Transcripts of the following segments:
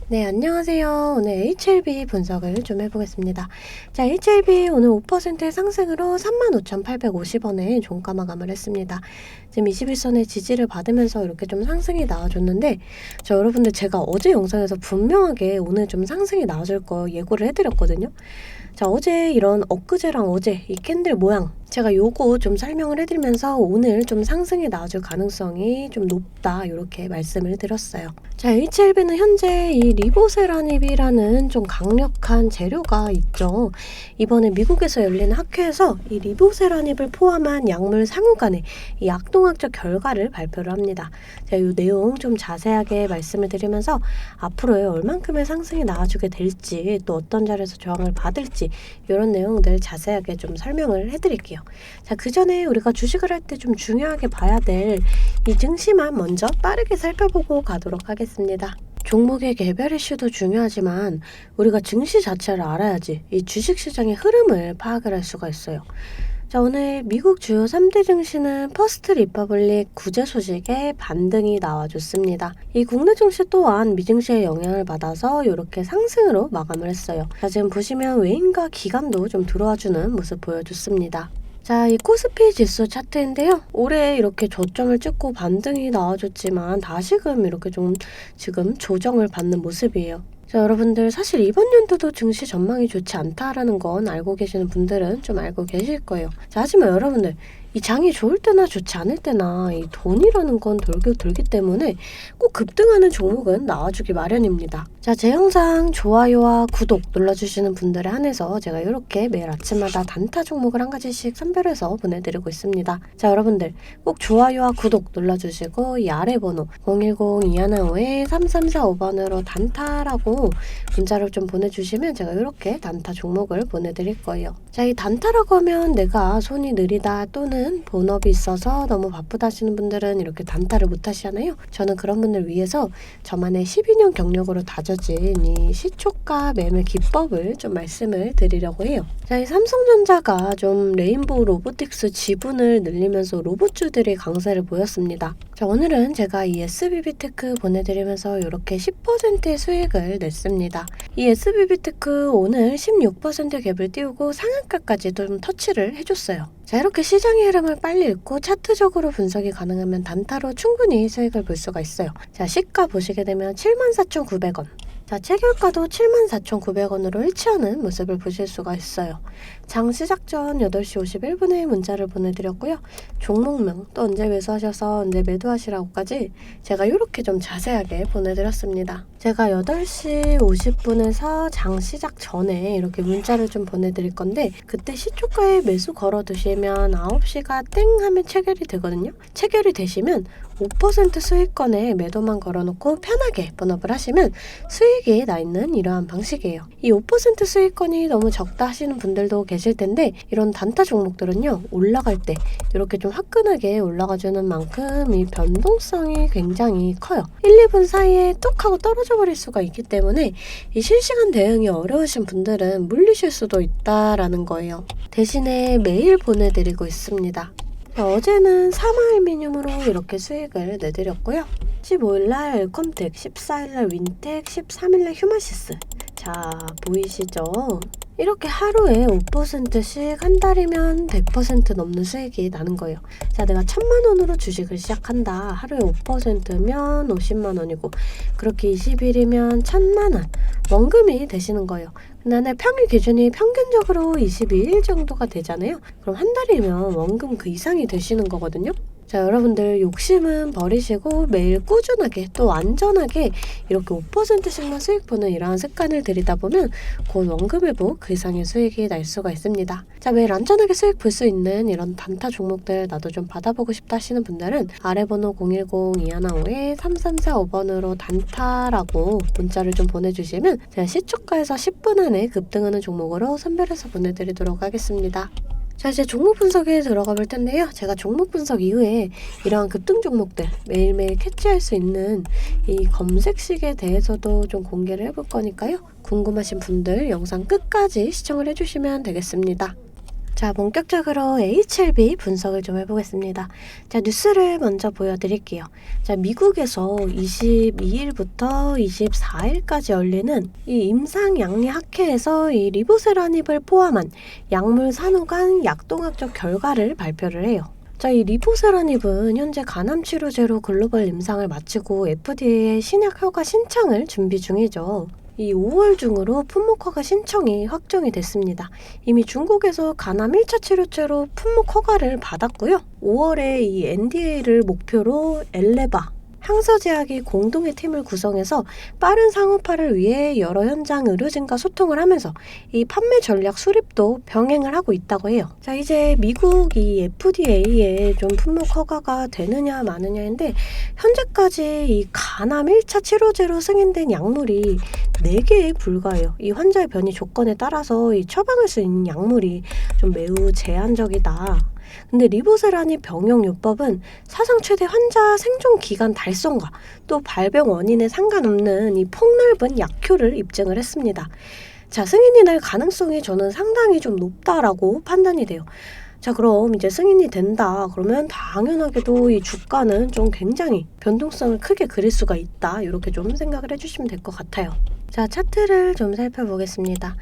네, 안녕하세요. 오늘 HLB 분석을 좀 해보겠습니다. 자, HLB 오늘 5%의 상승으로 35,850원에 종가 마감을 했습니다. 지금 21선의 지지를 받으면서 이렇게 좀 상승이 나와줬는데, 자, 여러분들 제가 어제 영상에서 분명하게 오늘 좀 상승이 나와줄 거 예고를 해드렸거든요. 자, 어제 이런 엊그제랑 어제 이 캔들 모양 제가 요거 좀 설명을 해드리면서 오늘 좀 상승이 나와줄 가능성이 좀 높다 이렇게 말씀을 드렸어요. 자, HLB는 현재 이 리보세라닙이라는 좀 강력한 재료가 있죠. 이번에 미국에서 열리는 학회에서 이 리보세라닙을 포함한 약물 상호간의 이 약동학적 결과를 발표를 합니다. 자, 이 내용 좀 자세하게 말씀을 드리면서 앞으로의 얼만큼의 상승이 나와주게 될지 또 어떤 자리에서 저항을 받을지 이런 내용들 자세하게 좀 설명을 해드릴게요. 자, 그 전에 우리가 주식을 할 때 좀 중요하게 봐야 될 이 증시만 먼저 빠르게 살펴보고 가도록 하겠습니다. 종목의 개별 이슈도 중요하지만 우리가 증시 자체를 알아야지 이 주식시장의 흐름을 파악을 할 수가 있어요. 자, 오늘 미국 주요 3대 증시는 퍼스트 리퍼블릭 구제 소식에 반등이 나와줬습니다. 이 국내 증시 또한 미증시의 영향을 받아서 이렇게 상승으로 마감을 했어요. 자, 지금 보시면 외인과 기관도 좀 들어와주는 모습 보여줬습니다. 자, 이 코스피 지수 차트인데요. 올해 이렇게 저점을 찍고 반등이 나와줬지만 다시금 이렇게 좀 지금 조정을 받는 모습이에요. 자, 여러분들 사실 이번 연도도 증시 전망이 좋지 않다라는 건 알고 계시는 분들은 좀 알고 계실 거예요. 자, 하지만 여러분들 이 장이 좋을 때나 좋지 않을 때나 이 돈이라는 건 돌기 때문에 꼭 급등하는 종목은 나와주기 마련입니다. 자, 제 영상 좋아요와 구독 눌러주시는 분들에 한해서 제가 이렇게 매일 아침마다 단타 종목을 한 가지씩 선별해서 보내드리고 있습니다. 자, 여러분들 꼭 좋아요와 구독 눌러주시고 이 아래 번호 010-215-3345번으로 단타라고 문자를 좀 보내주시면 제가 이렇게 단타 종목을 보내드릴 거예요. 자, 이 단타라고 하면 내가 손이 느리다 또는 본업이 있어서 너무 바쁘다 하시는 분들은 이렇게 단타를 못 하시잖아요. 저는 그런 분들 위해서 저만의 12년 경력으로 다져진 이 시초가 매매 기법을 좀 말씀을 드리려고 해요. 자, 이 삼성전자가 좀 레인보우 로보틱스 지분을 늘리면서 로봇주들이 강세를 보였습니다. 자, 오늘은 제가 이 SBB테크 보내드리면서 이렇게 10%의 수익을 냈습니다. 이 SBB테크 오늘 16% 갭을 띄우고 상한가까지도 좀 터치를 해줬어요. 자, 이렇게 시장의 흐름을 빨리 읽고 차트적으로 분석이 가능하면 단타로 충분히 수익을 볼 수가 있어요. 자, 시가 보시게 되면 74,900원. 자, 체결가도 74,900원으로 일치하는 모습을 보실 수가 있어요. 장 시작 전 8시 51분에 문자를 보내드렸고요. 종목명 또 언제 매수하셔서 언제 매도하시라고까지 제가 이렇게 좀 자세하게 보내드렸습니다. 제가 8시 50분에서 장 시작 전에 이렇게 문자를 좀 보내드릴 건데 그때 시초가에 매수 걸어두시면 9시가 땡 하면 체결이 되거든요. 체결이 되시면 5% 수익권에 매도만 걸어놓고 편하게 본업을 하시면 수익이 나 있는 이러한 방식이에요. 이 5% 수익권이 너무 적다 하시는 분들도 계실 텐데 이런 단타 종목들은요, 올라갈 때 이렇게 좀 화끈하게 올라가주는 만큼 이 변동성이 굉장히 커요. 1, 2분 사이에 뚝 하고 떨어져 버릴 수가 있기 때문에 이 실시간 대응이 어려우신 분들은 물리실 수도 있다라는 거예요. 대신에 매일 보내드리고 있습니다. 어제는 사마알미늄으로 이렇게 수익을 내드렸고요. 15일날 엘컴텍, 14일날 윈텍, 13일날 휴마시스. 자, 보이시죠? 이렇게 하루에 5%씩 한 달이면 100% 넘는 수익이 나는 거예요. 자, 내가 1,000만원으로 주식을 시작한다. 하루에 5%면 50만원이고 그렇게 20일이면 1,000만원 원금이 되시는 거예요. 근데 평일 기준이 평균적으로 22일 정도가 되잖아요. 그럼 한 달이면 원금 그 이상이 되시는 거거든요. 자, 여러분들 욕심은 버리시고 매일 꾸준하게 또 안전하게 이렇게 5%씩만 수익 보는 이러한 습관을 들이다 보면 곧 원금 회복 그 이상의 수익이 날 수가 있습니다. 자, 매일 안전하게 수익 볼 수 있는 이런 단타 종목들 나도 좀 받아보고 싶다 하시는 분들은 아래 번호 010-215-3345번으로 단타라고 문자를 좀 보내주시면 제가 시초가에서 10분 안에 급등하는 종목으로 선별해서 보내드리도록 하겠습니다. 자, 이제 종목 분석에 들어가 볼 텐데요. 제가 종목 분석 이후에 이러한 급등 종목들 매일매일 캐치할 수 있는 이 검색식에 대해서도 좀 공개를 해볼 거니까요. 궁금하신 분들 영상 끝까지 시청을 해주시면 되겠습니다. 자, 본격적으로 HLB 분석을 좀 해보겠습니다. 자, 뉴스를 먼저 보여드릴게요. 자, 미국에서 22일부터 24일까지 열리는 이 임상양리학회에서 이 리보세라닙을 포함한 약물 산후 간 약동학적 결과를 발표를 해요. 자, 이 리보세라닙은 현재 간암치료제로 글로벌 임상을 마치고 FDA의 신약 허가 신청을 준비 중이죠. 이 5월 중으로 품목 허가 신청이 확정이 됐습니다. 이미 중국에서 간암 1차 치료제로 품목 허가를 받았고요. 5월에 이 NDA를 목표로 엘레바 향서제약이 공동의 팀을 구성해서 빠른 상업화를 위해 여러 현장 의료진과 소통을 하면서 이 판매 전략 수립도 병행을 하고 있다고 해요. 자, 이제 미국 이 FDA에 좀 품목 허가가 되느냐 마느냐인데 현재까지 이 간암 1차 치료제로 승인된 약물이 4개에 불과해요. 이 환자의 변이 조건에 따라서 이 처방할 수 있는 약물이 좀 매우 제한적이다. 근데 리보세라닙 병용요법은 사상 최대 환자 생존 기간 달성과 또 발병 원인에 상관없는 이 폭넓은 약효를 입증을 했습니다. 자, 승인이 날 가능성이 저는 상당히 좀 높다라고 판단이 돼요. 자, 그럼 이제 승인이 된다 그러면 당연하게도 이 주가는 좀 굉장히 변동성을 크게 그릴 수가 있다, 이렇게 좀 생각을 해주시면 될 것 같아요. 자, 차트를 좀 살펴보겠습니다.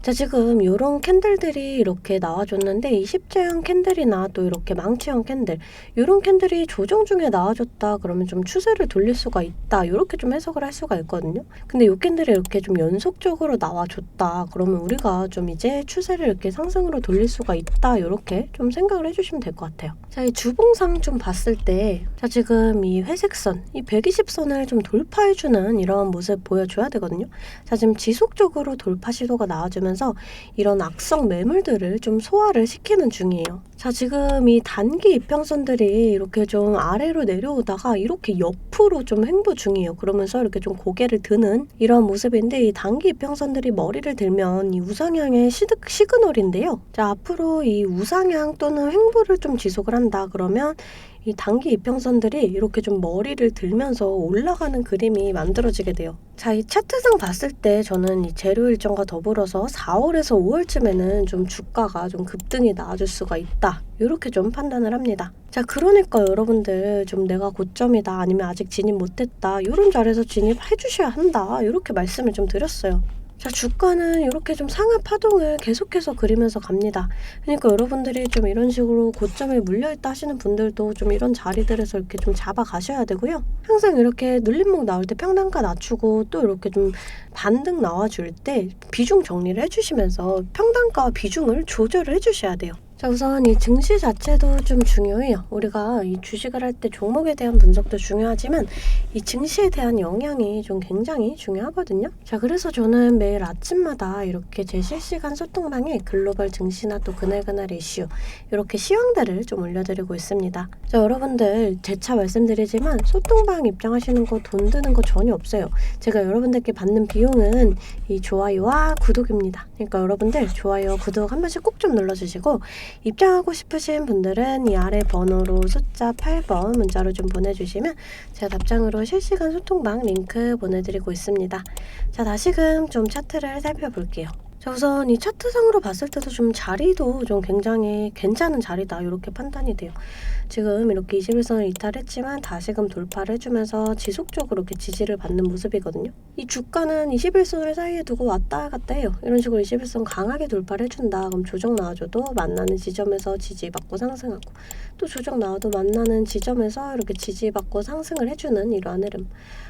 자, 지금 이런 캔들들이 이렇게 나와줬는데 이 십자형 캔들이나 또 이렇게 망치형 캔들, 이런 캔들이 조정 중에 나와줬다 그러면 좀 추세를 돌릴 수가 있다, 이렇게 좀 해석을 할 수가 있거든요. 근데 이 캔들이 이렇게 좀 연속적으로 나와줬다 그러면 우리가 좀 이제 추세를 이렇게 상승으로 돌릴 수가 있다, 이렇게 좀 생각을 해주시면 될 것 같아요. 자, 이 주봉상 좀 봤을 때, 자, 지금 이 회색선, 이 120선을 좀 돌파해주는 이런 모습 보여줘야 되거든요. 자, 지금 지속적으로 돌파 시도가 나와주면서 이런 악성 매물들을 좀 소화를 시키는 중이에요. 자, 지금 이 단기 이평선들이 이렇게 좀 아래로 내려오다가 이렇게 옆으로 좀 횡보 중이에요. 그러면서 이렇게 좀 고개를 드는 이런 모습인데 이 단기 이평선들이 머리를 들면 이 우상향의 시그널인데요. 자, 앞으로 이 우상향 또는 횡보를 좀 지속을 한다 그러면 이 단기 이평선들이 이렇게 좀 머리를 들면서 올라가는 그림이 만들어지게 돼요. 자, 이 차트상 봤을 때 저는 이 재료 일정과 더불어서 4월에서 5월쯤에는 좀 주가가 좀 급등이 나와줄 수가 있다, 이렇게 좀 판단을 합니다. 자, 그러니까 여러분들 좀 내가 고점이다 아니면 아직 진입 못했다, 이런 자리에서 진입해 주셔야 한다, 이렇게 말씀을 좀 드렸어요. 자, 주가는 이렇게 좀 상하 파동을 계속해서 그리면서 갑니다. 그러니까 여러분들이 좀 이런 식으로 고점에 물려있다 하시는 분들도 좀 이런 자리들에서 이렇게 좀 잡아 가셔야 되고요. 항상 이렇게 눌림목 나올 때 평단가 낮추고 또 이렇게 좀 반등 나와줄 때 비중 정리를 해주시면서 평단가와 비중을 조절을 해주셔야 돼요. 자, 우선 이 증시 자체도 좀 중요해요. 우리가 이 주식을 할 때 종목에 대한 분석도 중요하지만 이 증시에 대한 영향이 좀 굉장히 중요하거든요. 자, 그래서 저는 매일 아침마다 이렇게 제 실시간 소통방에 글로벌 증시나 또 그날그날 이슈, 이렇게 시황들을 좀 올려드리고 있습니다. 자, 여러분들 재차 말씀드리지만 소통방 입장하시는 거 돈 드는 거 전혀 없어요. 제가 여러분들께 받는 비용은 이 좋아요와 구독입니다. 그러니까 여러분들 좋아요, 구독 한 번씩 꼭 좀 눌러주시고 입장하고 싶으신 분들은 이 아래 번호로 숫자 8번 문자로 좀 보내주시면 제가 답장으로 실시간 소통방 링크 보내드리고 있습니다. 자, 다시금 좀 차트를 살펴볼게요. 자, 우선 이 차트상으로 봤을 때도 좀 자리도 좀 굉장히 괜찮은 자리다, 이렇게 판단이 돼요. 지금 이렇게 21선을 이탈했지만 다시금 돌파를 해주면서 지속적으로 이렇게 지지를 받는 모습이거든요. 이 주가는 21선을 사이에 두고 왔다 갔다 해요. 이런 식으로 21선 강하게 돌파를 해준다 그럼 조정 나와줘도 만나는 지점에서 지지받고 상승하고, 또 조정 나와도 만나는 지점에서 이렇게 지지받고 상승을 해주는 이러한 흐름.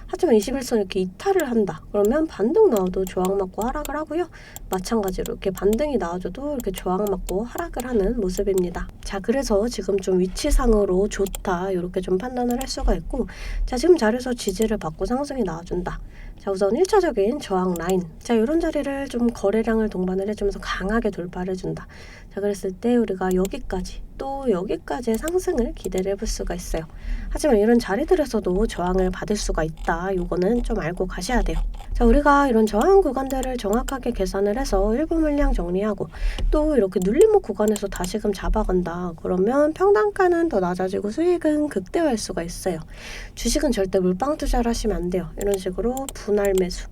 하지만 21선 이렇게 이탈을 한다 그러면 반등 나와도 저항 맞고 하락을 하고요. 마찬가지로 이렇게 반등이 나와줘도 이렇게 저항 맞고 하락을 하는 모습입니다. 자, 그래서 지금 좀 위치상으로 좋다, 이렇게 좀 판단을 할 수가 있고, 자, 지금 자리에서 지지를 받고 상승이 나와준다. 자, 우선 1차적인 저항 라인, 자, 이런 자리를 좀 거래량을 동반을 해주면서 강하게 돌파를 해준다. 자, 그랬을 때 우리가 여기까지 또 여기까지의 상승을 기대를 해볼 수가 있어요. 하지만 이런 자리들에서도 저항을 받을 수가 있다, 요거는 좀 알고 가셔야 돼요. 자, 우리가 이런 저항 구간들을 정확하게 계산을 해서 일부 물량 정리하고 또 이렇게 눌림목 구간에서 다시금 잡아간다 그러면 평단가는 더 낮아지고 수익은 극대화할 수가 있어요. 주식은 절대 물방 투자를 하시면 안 돼요. 이런 식으로 분할 매수,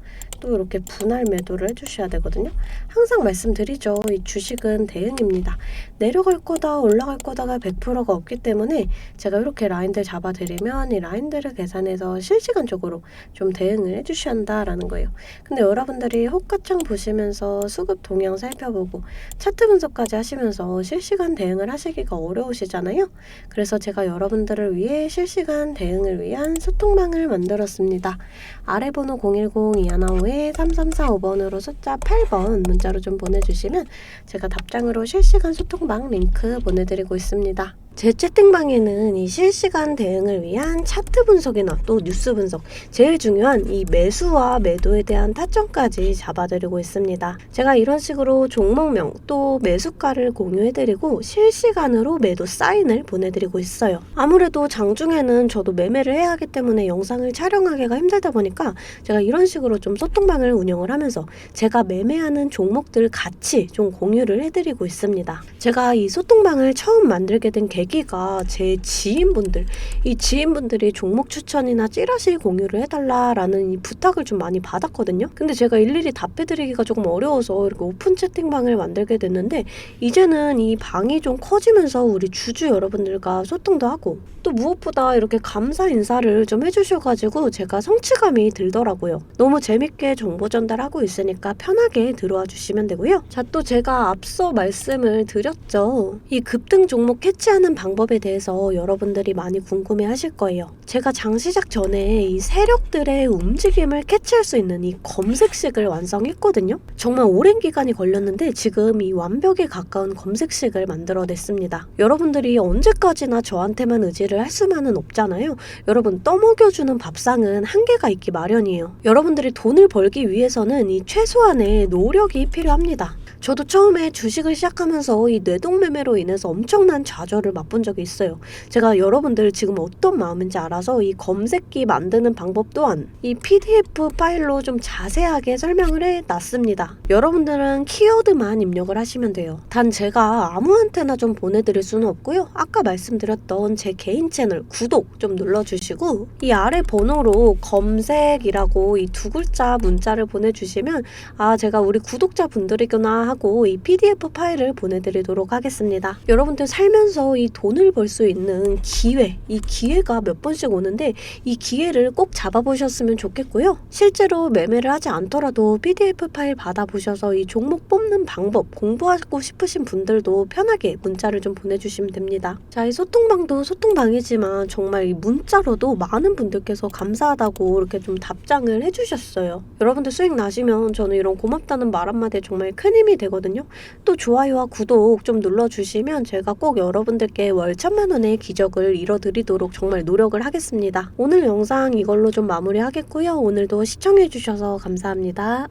또 이렇게 분할 매도를 해주셔야 되거든요. 항상 말씀드리죠. 이 주식은 대응입니다. 내려갈 거다 올라갈 거다가 100%가 없기 때문에 제가 이렇게 라인들 잡아드리면 이 라인들을 계산해서 실시간적으로 좀 대응을 해주셔야 한다라는 거예요. 근데 여러분들이 호가창 보시면서 수급 동향 살펴보고 차트 분석까지 하시면서 실시간 대응을 하시기가 어려우시잖아요. 그래서 제가 여러분들을 위해 실시간 대응을 위한 소통방을 만들었습니다. 아래 번호 010-215-3345번으로 숫자 8번 문자로 좀 보내주시면 제가 답장으로 실시간 소통방 링크 보내드리고 있습니다. 제 채팅방에는 이 실시간 대응을 위한 차트 분석이나 또 뉴스 분석, 제일 중요한 이 매수와 매도에 대한 타점까지 잡아드리고 있습니다. 제가 이런 식으로 종목명 또 매수가를 공유해드리고 실시간으로 매도 사인을 보내드리고 있어요. 아무래도 장중에는 저도 매매를 해야 하기 때문에 영상을 촬영하기가 힘들다 보니까 제가 이런 식으로 좀 소통방을 운영을 하면서 제가 매매하는 종목들 같이 좀 공유를 해드리고 있습니다. 제가 이 소통방을 처음 만들게 된 계기가 제 지인분들, 이 지인분들이 종목 추천이나 찌라시 공유를 해달라라는 이 부탁을 좀 많이 받았거든요. 근데 제가 일일이 답해드리기가 조금 어려워서 이렇게 오픈 채팅방을 만들게 됐는데 이제는 이 방이 좀 커지면서 우리 주주 여러분들과 소통도 하고 또 무엇보다 이렇게 감사 인사를 좀 해주셔가지고 제가 성취감이 들더라고요. 너무 재밌게 정보 전달하고 있으니까 편하게 들어와 주시면 되고요. 자, 또 제가 앞서 말씀을 드렸죠. 이 급등 종목 캐치하는 방법에 대해서 여러분들이 많이 궁금해 하실 거예요. 제가 장 시작 전에 이 세력들의 움직임을 캐치할 수 있는 이 검색식을 완성했거든요. 정말 오랜 기간이 걸렸는데 지금 이 완벽에 가까운 검색식을 만들어냈습니다. 여러분들이 언제까지나 저한테만 의지를 할 수만은 없잖아요. 여러분, 떠먹여주는 밥상은 한계가 있기 마련이에요. 여러분들이 돈을 벌기 위해서는 이 최소한의 노력이 필요합니다. 저도 처음에 주식을 시작하면서 이 뇌동매매로 인해서 엄청난 좌절을 맛본 적이 있어요. 제가 여러분들 지금 어떤 마음인지 알아서 이 검색기 만드는 방법 또한 이 PDF 파일로 좀 자세하게 설명을 해놨습니다. 여러분들은 키워드만 입력을 하시면 돼요. 단 제가 아무한테나 좀 보내드릴 수는 없고요. 아까 말씀드렸던 제 개인 채널 구독 좀 눌러주시고 이 아래 번호로 검색이라고 이 두 글자 문자를 보내주시면 아, 제가 우리 구독자분들이구나 하고 이 PDF 파일을 보내드리도록 하겠습니다. 여러분들 살면서 이 돈을 벌 수 있는 기회, 이 기회가 몇 번씩 오는데 이 기회를 꼭 잡아보셨으면 좋겠고요. 실제로 매매를 하지 않더라도 PDF 파일 받아보셔서 이 종목 뽑는 방법 공부하고 싶으신 분들도 편하게 문자를 좀 보내주시면 됩니다. 자, 이 소통방도 소통방이지만 정말 이 문자로도 많은 분들께서 감사하다고 이렇게 좀 답장을 해주셨어요. 여러분들 수익 나시면 저는 이런 고맙다는 말 한마디에 정말 큰 힘이 되거든요. 또 좋아요와 구독 좀 눌러주시면 제가 꼭 여러분들께 월 1000만 원의 기적을 이뤄드리도록 정말 노력을 하겠습니다. 오늘 영상 이걸로 좀 마무리하겠고요. 오늘도 시청해주셔서 감사합니다.